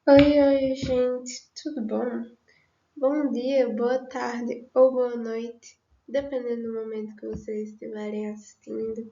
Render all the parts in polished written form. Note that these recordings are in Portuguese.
Oi, gente, tudo bom? Bom dia, boa tarde ou boa noite, dependendo do momento que vocês estiverem assistindo.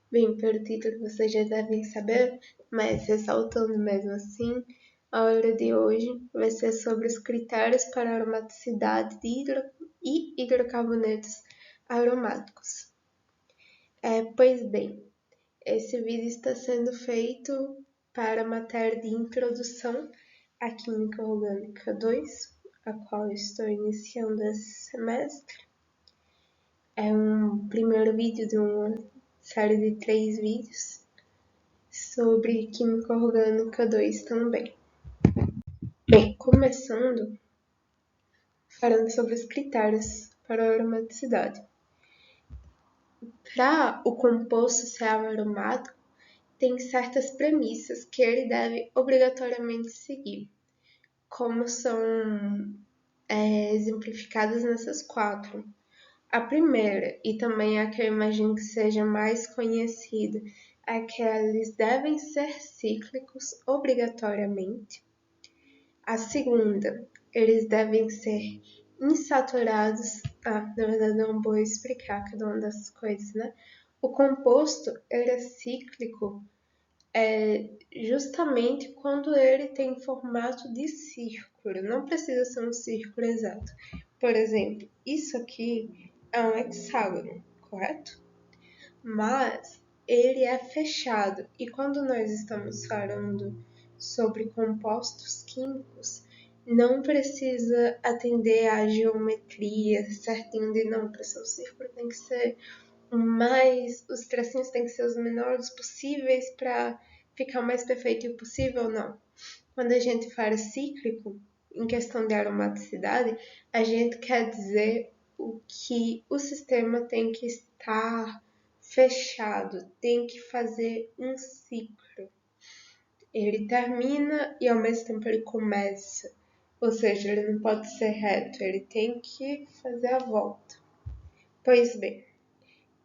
Bem, pelo título vocês já devem saber, mas ressaltando mesmo assim, a hora de hoje vai ser sobre os critérios para aromaticidade de e hidrocarbonetos aromáticos. Pois bem, esse vídeo está sendo feito para a matéria de Introdução à Química Orgânica 2, a qual estou iniciando esse semestre. É um primeiro vídeo de uma série de 3 vídeos sobre Química Orgânica 2 também. Bem, começando falando sobre os critérios para a aromaticidade. Para o composto ser aromático, tem certas premissas que ele deve obrigatoriamente seguir, como são exemplificadas nessas 4. A primeira, e também a que eu imagino que seja mais conhecida, é que eles devem ser cíclicos obrigatoriamente. A segunda, eles devem ser insaturados. Na verdade não vou explicar cada uma dessas coisas, né? O composto, ele é cíclico justamente quando ele tem formato de círculo. Não precisa ser um círculo exato. Por exemplo, isso aqui é um hexágono, correto? Mas ele é fechado. E quando nós estamos falando sobre compostos químicos, não precisa atender à geometria certinho de não, para ser um círculo tem que ser os tracinhos têm que ser os menores possíveis para ficar o mais perfeito possível, não. Quando a gente fala cíclico, em questão de aromaticidade, a gente quer dizer o que o sistema tem que estar fechado, tem que fazer um ciclo. Ele termina e ao mesmo tempo ele começa. Ou seja, ele não pode ser reto, ele tem que fazer a volta. Pois bem,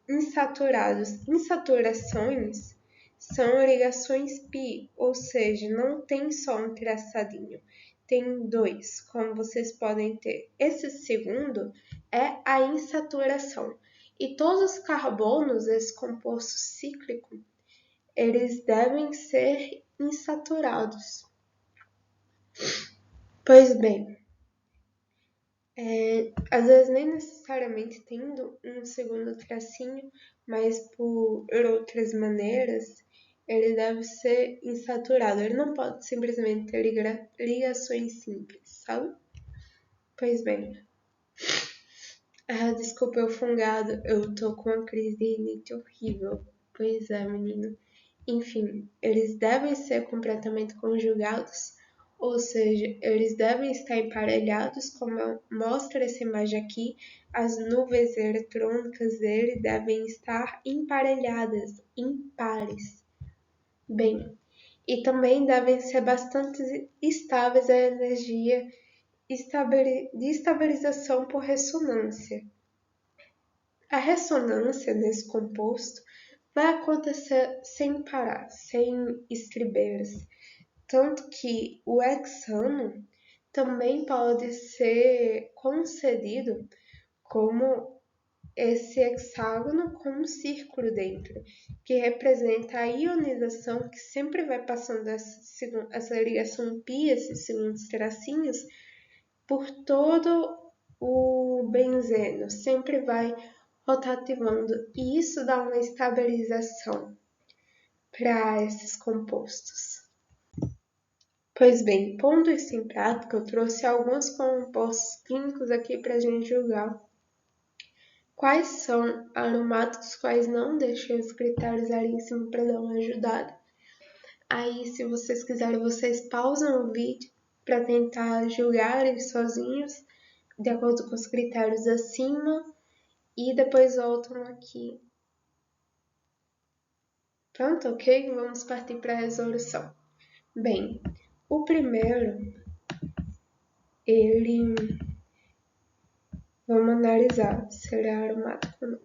insaturados. Insaturações são ligações pi, ou seja, não tem só um traçadinho, tem 2, como vocês podem ter. Esse segundo é a insaturação. E todos os carbonos, esse composto cíclico, eles devem ser insaturados. Pois bem, às vezes nem necessariamente tendo um segundo tracinho, mas por outras maneiras, ele deve ser insaturado. Ele não pode simplesmente ter ligações simples, sabe? Pois bem. Desculpa eu fungado, eu tô com uma crise de rinite horrível. Pois é, menino. Enfim, eles devem ser completamente conjugados, ou seja, eles devem estar emparelhados, como mostra essa imagem aqui, as nuvens eletrônicas dele devem estar emparelhadas, em pares. Bem, e também devem ser bastante estáveis a energia de estabilização por ressonância. A ressonância nesse composto vai acontecer sem parar, sem estribeiras. Tanto que o hexano também pode ser concedido como esse hexágono com um círculo dentro, que representa a ionização que sempre vai passando essa ligação pi, esses segundos tracinhos, por todo o benzeno, sempre vai rotativando, e isso dá uma estabilização para esses compostos. Pois bem, pondo isso em prática, eu trouxe alguns compostos químicos aqui para a gente julgar. Quais são aromáticos, quais não? Deixei os critérios ali em cima para dar uma ajudada. Aí, se vocês quiserem, vocês pausam o vídeo para tentar julgar eles sozinhos, de acordo com os critérios acima, e depois voltam aqui. Pronto, ok? Vamos partir para a resolução. Bem, o primeiro, vamos analisar se ele é aromático ou não.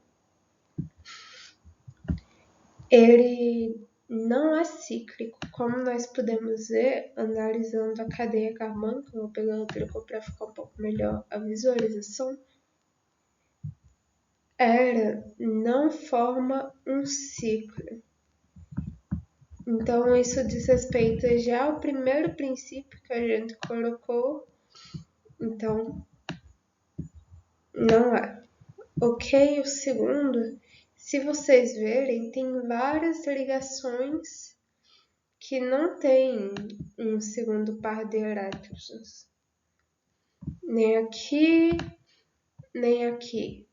Ele não é cíclico, como nós podemos ver analisando a cadeia carbônica. Vou pegar o tricô para ficar um pouco melhor a visualização. Ela não forma um ciclo. Então, isso diz respeito já ao primeiro princípio que a gente colocou. Então, não é. Ok, o segundo, se vocês verem, tem várias ligações que não tem um segundo par de elétrons. Nem aqui, nem aqui.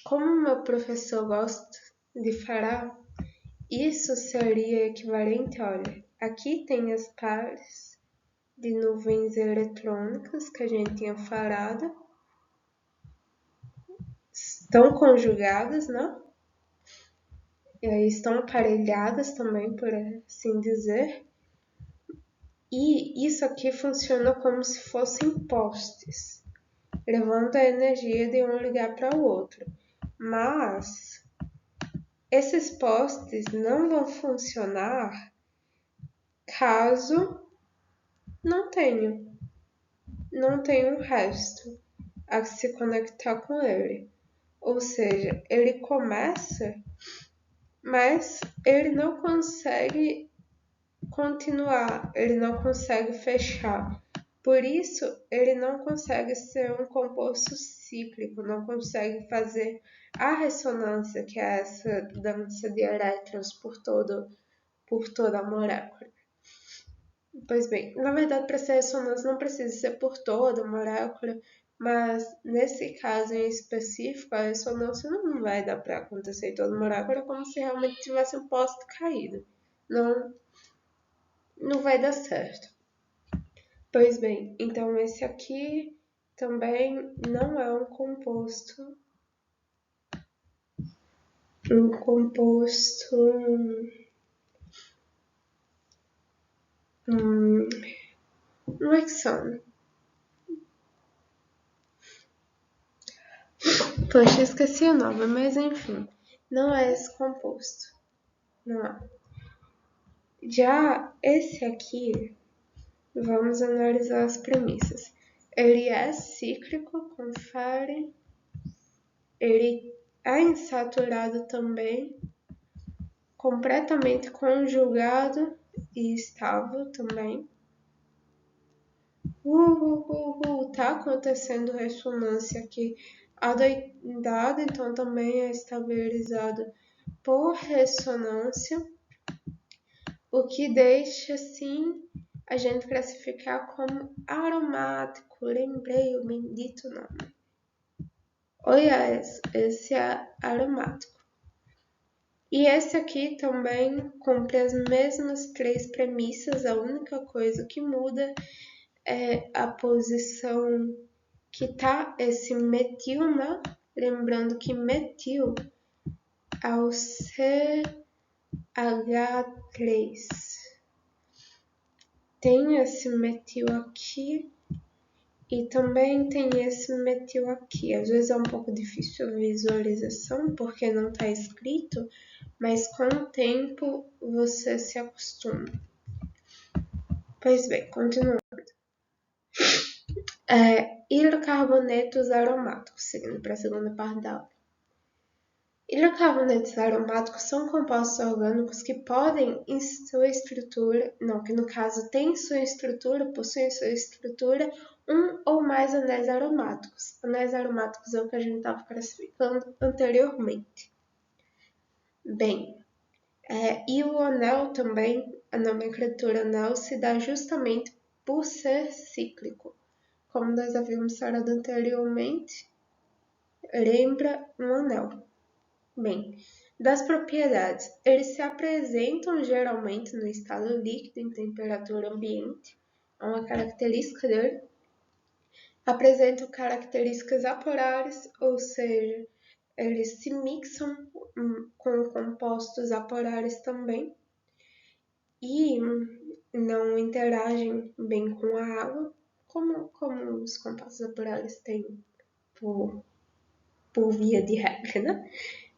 Como meu professor gosta de falar, isso seria equivalente, olha, aqui tem as pares de nuvens eletrônicas que a gente tinha falado, estão conjugadas, né? E aí estão aparelhadas também, por assim dizer. E isso aqui funciona como se fossem postes, levando a energia de um lugar para o outro. Mas esses postes não vão funcionar caso não tenha o resto a se conectar com ele. Ou seja, ele começa, mas ele não consegue continuar, ele não consegue fechar. Por isso, ele não consegue ser um composto cíclico, não consegue fazer a ressonância, que é essa dança de elétrons por toda a molécula. Pois bem, na verdade, para ser ressonância não precisa ser por toda a molécula, mas nesse caso em específico, a ressonância não vai dar para acontecer em toda a molécula, como se realmente tivesse um poste caído. Não vai dar certo. Pois bem, então esse aqui também não é um composto. Um composto. Não é que são. Poxa, esqueci o nome, mas enfim. Não é esse composto. Não é. Já esse aqui, vamos analisar as premissas. Ele é cíclico, confere. Ele é insaturado também, completamente conjugado e estável também. Tá acontecendo ressonância aqui adoidado, então também é estabilizado por ressonância, o que deixa assim a gente classificar como aromático. Lembrei o bendito nome. Olha, esse é aromático. E esse aqui também cumpre as mesmas três premissas, a única coisa que muda é a posição que tá esse metil, né? Lembrando que metil é o CH3. Tem esse metil aqui e também tem esse metil aqui. Às vezes é um pouco difícil a visualização porque não está escrito, mas com o tempo você se acostuma. Pois bem, continuando. Hidrocarbonetos aromáticos, seguindo para a segunda parte da aula. Hidrocarbonetos aromáticos são compostos orgânicos que podem, em sua estrutura, que no caso tem sua estrutura, possuem sua estrutura, um ou mais anéis aromáticos. Anéis aromáticos é o que a gente estava classificando anteriormente. Bem, e o anel também, a nomenclatura anel, se dá justamente por ser cíclico. Como nós havíamos falado anteriormente, lembra um anel. Bem, das propriedades, eles se apresentam geralmente no estado líquido em temperatura ambiente, é uma característica dele. Apresentam características apolares, ou seja, eles se mixam com compostos apolares também e não interagem bem com a água, como os compostos apolares têm por via de regra, né?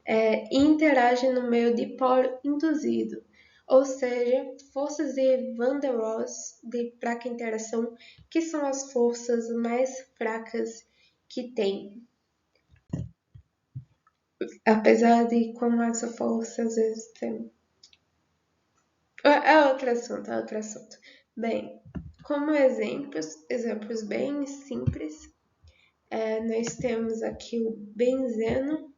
e interagem no meio dipolo induzido, ou seja, forças de Van der Waals de fraca interação, que são as forças mais fracas que tem. Apesar de como essa força às vezes tem. É outro assunto. Bem, como exemplos bem simples, nós temos aqui o benzeno.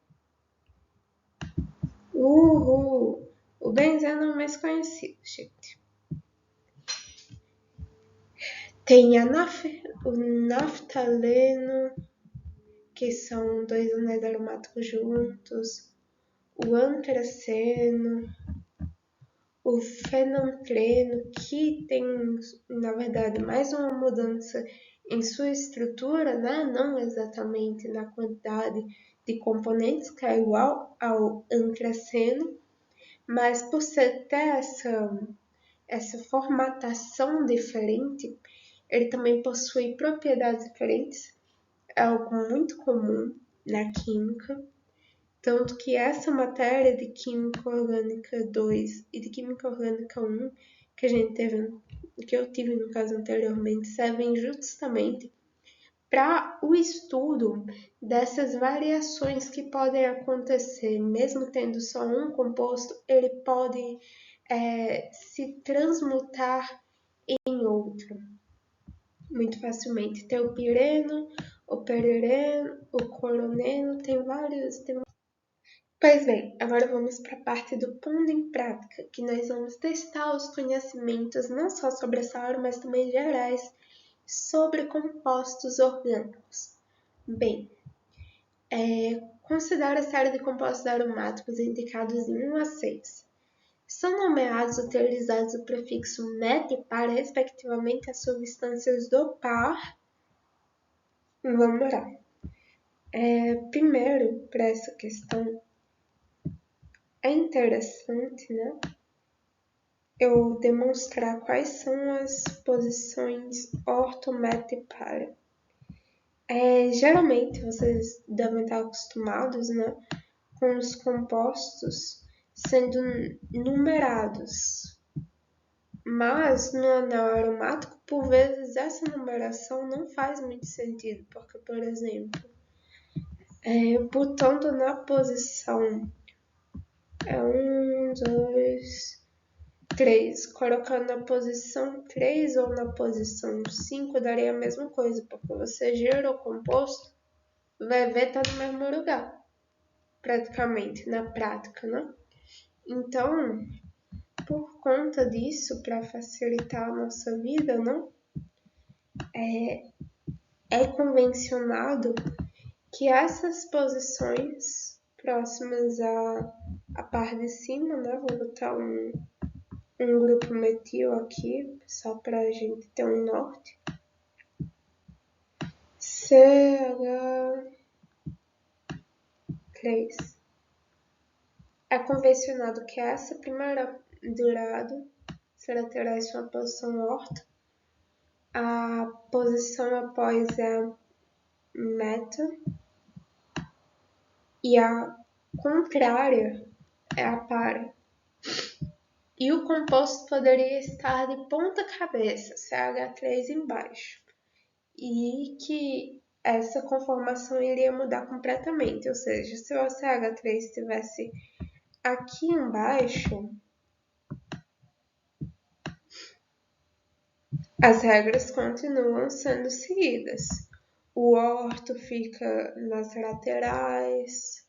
O benzeno é o mais conhecido, gente. Tem o naftaleno, que são dois anéis aromáticos juntos, o antraceno, o fenantreno, que tem, na verdade, mais uma mudança em sua estrutura, né? Não exatamente na quantidade de componentes, que é igual ao antraceno, mas por ter essa formatação diferente, ele também possui propriedades diferentes, é algo muito comum na química, tanto que essa matéria de Química Orgânica 2 e de Química Orgânica 1, que eu tive no caso anteriormente, servem justamente para o estudo dessas variações que podem acontecer, mesmo tendo só um composto, ele pode se transmutar em outro muito facilmente. Tem o pireno, o perereno, o coroneno, tem vários. Pois bem, agora vamos para a parte do pondo em prática, que nós vamos testar os conhecimentos não só sobre essa área, mas também gerais sobre compostos orgânicos. Bem, considere a série de compostos aromáticos indicados em 1 a 6. São nomeados utilizados o prefixo met e par, respectivamente, as substâncias do par. Vamos lá. Primeiro, para essa questão, é interessante, né, eu demonstrar quais são as posições orto, met e par. Geralmente, vocês devem estar acostumados, né, com os compostos sendo numerados. Mas no anel aromático, por vezes, essa numeração não faz muito sentido, porque, por exemplo, botando na posição 1, 2, 3, colocando na posição 3 ou na posição 5 daria a mesma coisa, porque você gira o composto, vai ver tá no mesmo lugar, praticamente, na prática, né? Então, por conta disso, para facilitar a nossa vida, não? É convencionado que essas posições próximas à par de cima, né? Vou botar um grupo metil aqui, só para a gente ter um norte. CH3. É convencionado que essa primeira durada será terá sua posição orto. A posição após é a meta e a contrária é a para. E o composto poderia estar de ponta cabeça, CH3 embaixo. E que essa conformação iria mudar completamente, ou seja, se o CH3 estivesse aqui embaixo, as regras continuam sendo seguidas. O orto fica nas laterais,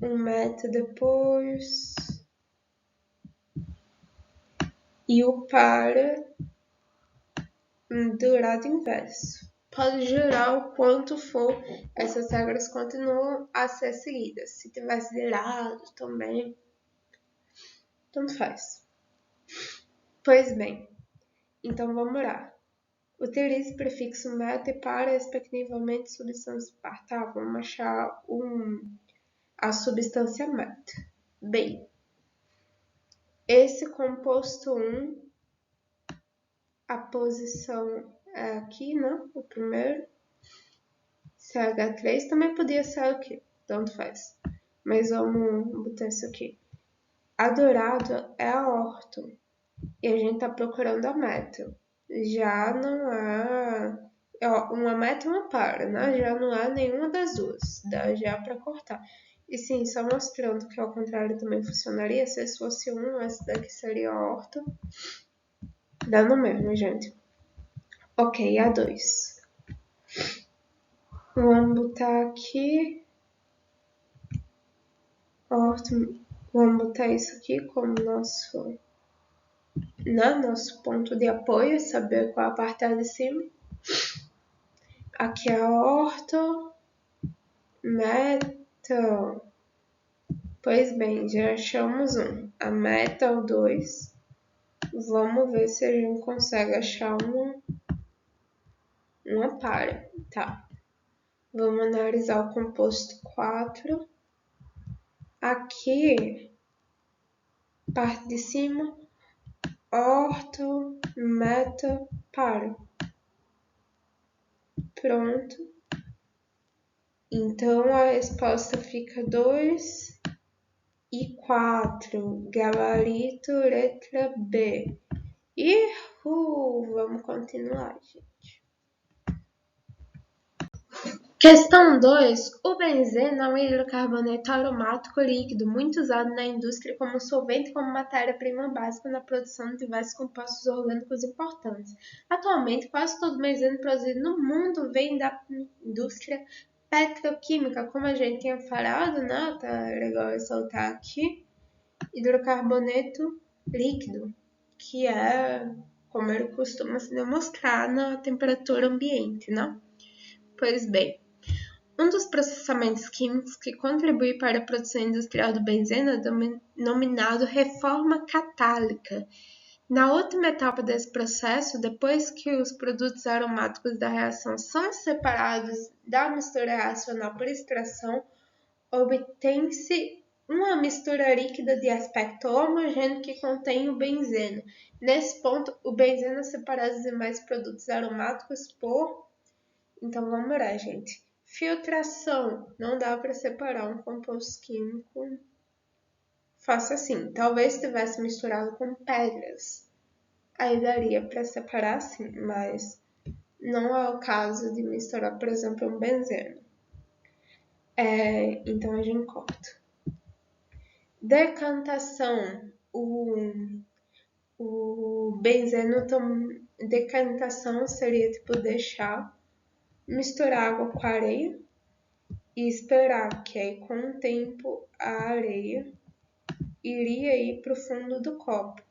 um metro depois, e o para do lado inverso. Pode girar o quanto for, essas regras continuam a ser seguidas. Se tivesse de lado também, tanto faz. Pois bem, então vamos lá. Utilize o prefixo met e para, respectivamente, substância par. Tá, vamos achar a substância met. Bem, esse composto 1, a posição é aqui, né? O primeiro. CH3 também podia ser aqui, tanto faz. Mas vamos botar isso aqui. A dourado é a orto. E a gente tá procurando a metro. Já não há... Uma metro e uma para, né? Já não há nenhuma das duas. Dá já para cortar. E sim, só mostrando que ao contrário também funcionaria. Se esse fosse um, esse daqui seria a orto. Dá no mesmo, gente. Ok, a 2. Vamos botar aqui. Orto. Vamos botar isso aqui como nosso ponto de apoio, saber qual a parte de cima. Aqui é a orto, metal. Pois bem, já achamos um. A metal 2. Vamos ver se a gente consegue achar uma para. Tá. Vamos analisar o composto 4. Aqui, parte de cima, orto, metal, para. Pronto. Então a resposta fica 2 e 4. Gabarito, letra B. Vamos continuar, gente. Questão 2. O benzeno é um hidrocarboneto aromático líquido muito usado na indústria como solvente e como matéria-prima básica na produção de diversos compostos orgânicos importantes. Atualmente, quase todo o benzeno produzido no mundo vem da indústria petroquímica, como a gente tinha falado, né? Tá legal ressaltar aqui. Hidrocarboneto líquido, que é como ele costuma se demonstrar na temperatura ambiente, né? Pois bem, um dos processamentos químicos que contribui para a produção industrial do benzeno é denominado reforma catálica. Na última etapa desse processo, depois que os produtos aromáticos da reação são separados da mistura reacional por extração, obtém-se uma mistura líquida de aspecto homogêneo que contém o benzeno. Nesse ponto, o benzeno é separado dos demais produtos aromáticos por... Então vamos lá, gente. Filtração. Não dá para separar um composto químico. Faça assim. Talvez tivesse misturado com pedras. Aí daria para separar assim, mas não é o caso de misturar, por exemplo, um benzeno. Então a gente corta. Decantação. O benzeno, decantação seria tipo deixar, misturar água com areia e esperar que aí com o tempo a areia iria ir para o fundo do copo.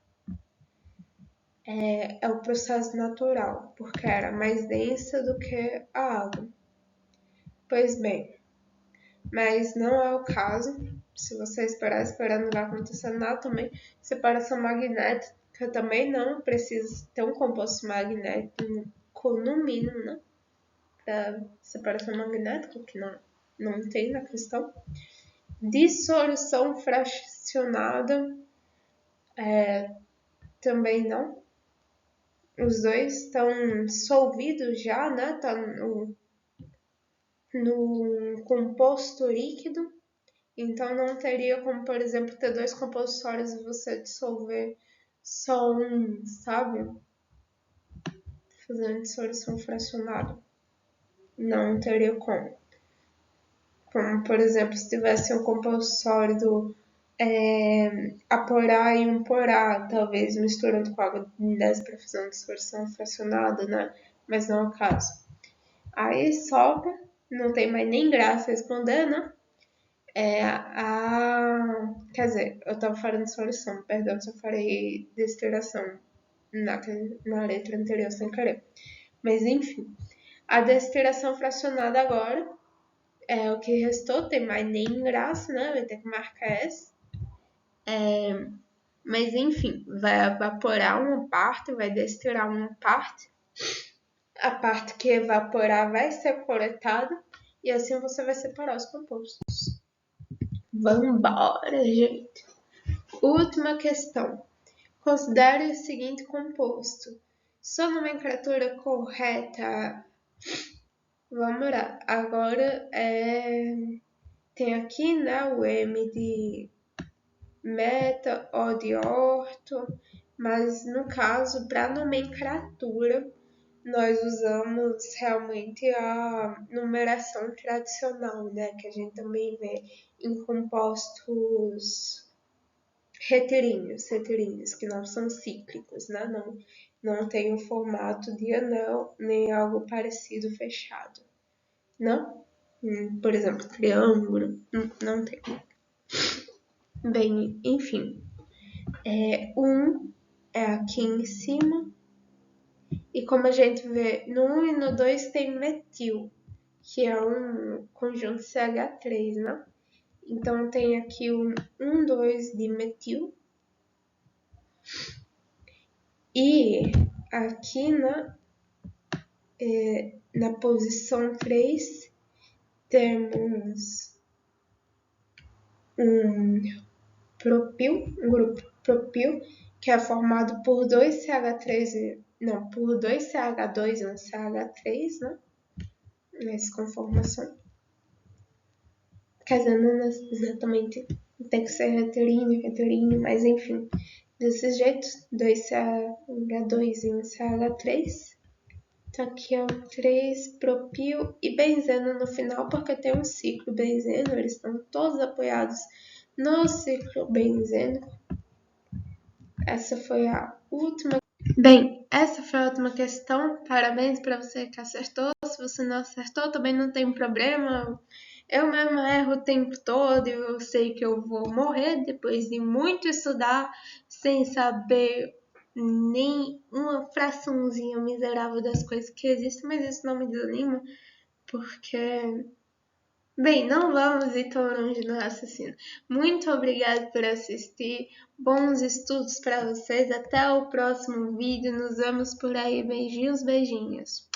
É o processo natural, porque era mais densa do que a água. Pois bem, mas não é o caso. Se você esperar, não vai acontecer nada também. Separação magnética também não precisa ter um composto magnético no mínimo, né? Para separação magnética, que não tem na questão. Dissolução fracionada, também não. Os dois estão dissolvidos já, né? Tá no composto líquido. Então não teria como, por exemplo, ter dois compostos sólidos e você dissolver só um, sabe? Fazendo dissolução fracionada. Não teria como. Como, por exemplo, se tivesse um composto sólido aporar e um porá, talvez misturando com água desse para fazer uma dispersão fracionada, né? Mas não é o caso. Aí sobra, não tem mais nem graça responder, né? Quer dizer, eu estava falando de solução, perdão se eu falei destilação na letra anterior sem querer. Mas enfim, a destilação fracionada agora é o que restou, tem mais nem graça, né? Vai ter que marcar essa. Mas enfim, vai evaporar uma parte, vai destilar uma parte. A parte que evaporar vai ser coletada e assim você vai separar os compostos. Vambora, gente! Última questão. Considere o seguinte composto. Sua nomenclatura correta. Vamos lá. Agora tem aqui, né, o M de meta, O de orto, mas no caso, para nomenclatura, nós usamos realmente a numeração tradicional, né, que a gente também vê em compostos retilíneos, que não são cíclicos, né, não tem o formato de anel, nem algo parecido fechado, não? Por exemplo, triângulo, não tem. Bem, enfim, é aqui em cima, e como a gente vê, no 1 e no 2 tem metil, que é um conjunto CH3, né? Então tem aqui o 2 de metil, e aqui na posição 3 temos um grupo propil, que é formado por dois CH3, não, por dois CH2 e um CH3, né? Nessa conformação. Quer dizer, não exatamente tem que ser retilíneo, mas enfim, desse jeito, 2 CH2 e um CH3. Então aqui é o 3 propil e benzeno no final, porque tem um ciclo benzeno, eles estão todos apoiados no ciclo benzeno. Essa foi a última. Bem, essa foi a última questão. Parabéns para você que acertou. Se você não acertou, também não tem problema. Eu mesmo erro o tempo todo e eu sei que eu vou morrer depois de muito estudar sem saber nem uma fraçãozinha miserável das coisas que existem, mas isso não me desanima, porque, bem, não vamos ir tão longe no raciocínio. Muito obrigada por assistir, bons estudos para vocês, até o próximo vídeo, nos vemos por aí, beijinhos, beijinhos.